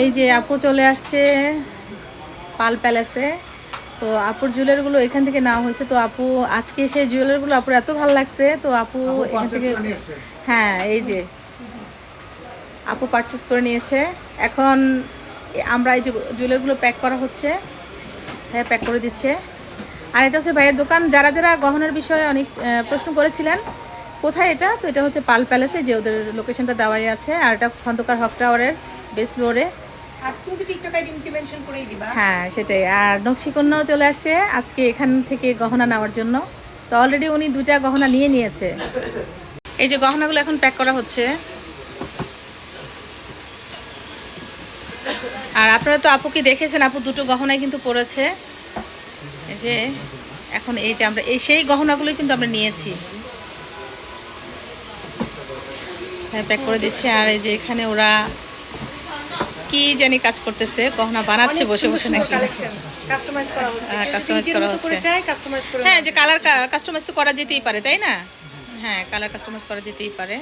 এই যে আপু চলে আসছে পাল প্যালেসে। তো আপুর জুয়েলারিগুলো এখান থেকে নেওয়া হয়েছে। তো আপু আজকে সেই জুয়েলারিগুলো আপুর এত ভালো লাগছে, তো আপু এখান থেকে, হ্যাঁ এই যে আপু পারচেস করে নিয়েছে। এখন আমরা এই যে জুয়েলারিগুলো প্যাক করা হচ্ছে, হ্যাঁ প্যাক করে দিচ্ছে। আর এটা হচ্ছে ভাইয়ের দোকান। যারা যারা গহনার বিষয়ে অনেক প্রশ্ন করেছিলেন কোথায় এটা, তো এটা হচ্ছে পাল প্যালেসে, যে ওদের লোকেশনটা দেওয়াই আছে। আর এটা খন্দকার হক টাওয়ারের বেস ফ্লোরে। হ্যাঁ সেটাই। আর নকশিকন্যাও চলে আসছে আজকে এখান থেকে গহনা নেওয়ার জন্য। তো অলরেডি উনি 2টা গহনা নিয়ে নিয়েছে। এই যে গহনাগুলো এখন প্যাক করা হচ্ছে। আর আপনারা তো আপুকে দেখেছেন, আপু 2টো গহনাই কিন্তু পরেছে। এই যে এখন এই যে আমরা সেই গহনাগুলোই কিন্তু আমরা নিয়েছি, হ্যাঁ প্যাক করে দিচ্ছে। আর এই যে এখানে ওরা কি জানি কাজ করতেছে, গহনা বানাচ্ছে বসে বসে নাকি, কাস্টমাইজ করা হচ্ছে। হ্যাঁ যে কালার কাস্টমাইজ তো করা যেতেই পারে, তাই না? হ্যাঁ কালার কাস্টমাইজ করা যেতেই পারে।